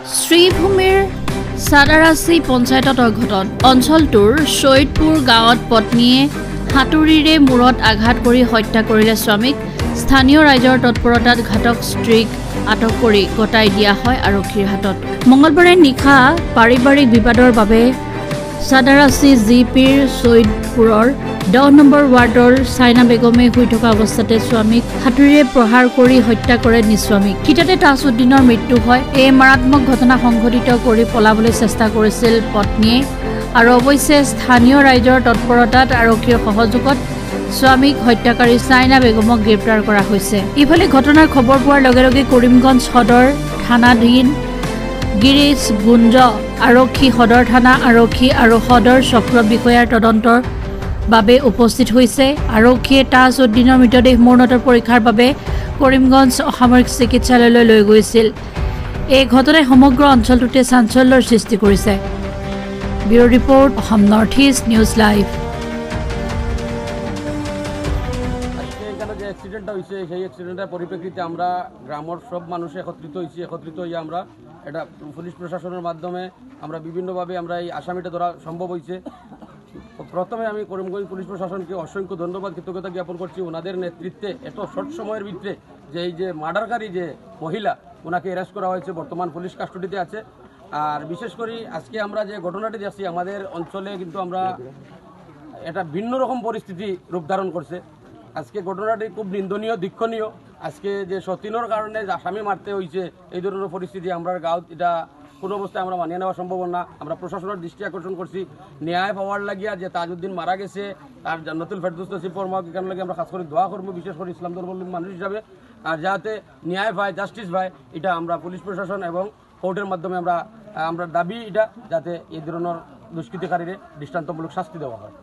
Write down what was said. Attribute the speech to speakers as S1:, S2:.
S1: শ্ৰীভূমিৰ সাদাৰাচি পঞ্চায়তত অঘটন অঞ্চলটোৰ শৈদপুৰ গাঁৱত পত্নীয়ে হাতুৰিৰে মূৰত আঘাত কৰি হত্যা কৰিলে স্বামীক স্থানীয় ৰাইজৰ তৎপৰতাত ঘাতক স্ত্ৰীক আটক কৰি গতাই দিয়া হয় আৰক্ষীৰ হাতত মঙলবাৰে নিশা পাৰিবাৰিক বিবাদৰ বাবে সাদাৰাচি জিপিৰ শৈদপুৰৰ 10 নম্বৰ ৱাৰ্ডৰ চাইনা বেগমে শুই থকা অৱস্থাতে স্বামীক হাতুৰিৰে প্ৰহাৰ কৰি হত্যা কৰে নিস্বামীক কিটাতে তাজউদ্দিনৰ মৃত্যু হয় এই মাৰাত্মক ঘটনা সংঘটিত কৰি পলাবলৈ চেষ্টা কৰিছিল পত্নীয়ে আৰু অৱশ্যে স্থানীয় ৰাইজৰ তৎপৰতাত আৰক্ষীৰ সহযোগত স্বামীক হত্যাকাৰী চাইনা বেগমক গ্ৰেপ্তাৰ কৰা হৈছে ইফালে ঘটনাৰ খবৰ পোৱাৰ লগে লগে কৰিমগঞ্জ সদৰ থানাধীন গিৰিশ গুঞ্জ আৰক্ষী সদৰ থানা আৰক্ষী আৰু সদৰ চক্ৰ বিষয়াৰ তদন্তৰ বাবে উপস্থিত হৈছে আৰক্ষীয়ে তাজউদ্দিনৰ মৃতদেহ মৰণোত্তৰ পৰীক্ষাৰ বাবে কৰিমগঞ্জ অসামৰিক চিকিৎসালয়লৈ লৈ গৈছিল এই ঘটনাই সমগ্ৰ অঞ্চলটোতে চাঞ্চল্যৰ সৃষ্টি কৰিছে bureau report Assam north east news live
S2: অ্যাক্সিডেন্টটা হয়েছে সেই অ্যাক্সিডেন্টের পরিপ্রেক্ষিতে আমরা গ্রামের সব মানুষ একত্রিত হয়ে আমরা এটা পুলিশ প্রশাসনের মাধ্যমে আমরা বিভিন্নভাবে আমরা এই আসামিটা ধরা সম্ভব হয়েছে প্রথমে আমি করিমগঞ্জ পুলিশ প্রশাসনকে অসংখ্য ধন্যবাদ কৃতজ্ঞতা জ্ঞাপন করছি ওনাদের নেতৃত্বে এত শর্ট সময়ের ভিতরে যে এই যে মার্ডারকারী যে মহিলা ওনাকে অ্যারেস্ট করা হয়েছে বর্তমান পুলিশ কাস্টডিতে আছে আর বিশেষ করে আজকে আমরা যে ঘটনাটি দেখছি আমাদের অঞ্চলে কিন্তু আমরা এটা ভিন্ন রকম পরিস্থিতি রূপ ধারণ করছে আজকে ঘটনাটি খুব নিন্দনীয় দীক্ষণীয় আজকে যে সতীনের কারণে আসামি মারতে হয়েছে এই ধরনের পরিস্থিতি আমরা গাঁত এটা কোনো অবস্থায় আমরা মানিয়ে নেওয়া সম্ভব না আমরা প্রশাসনের দৃষ্টি আকর্ষণ করছি ন্যায় পাওয়ার লাগিয়া যে তাজউদ্দিন মারা গেছে তার জান্নাতুল ফেরদৌস নসিব ফরমাক এখান লাগে আমরা খাস করে দোয়া করবো বিশেষ করে ইসলাম ধর্মাবলম্বী মানুষ হিসাবে আর যাতে ন্যায় পায় জাস্টিস পায় এটা আমরা পুলিশ প্রশাসন এবং কোর্টের মাধ্যমে আমরা দাবি এটা যাতে এই ধরনের দুষ্কৃতিকারীদের দৃষ্টান্তমূলক শাস্তি দেওয়া হয়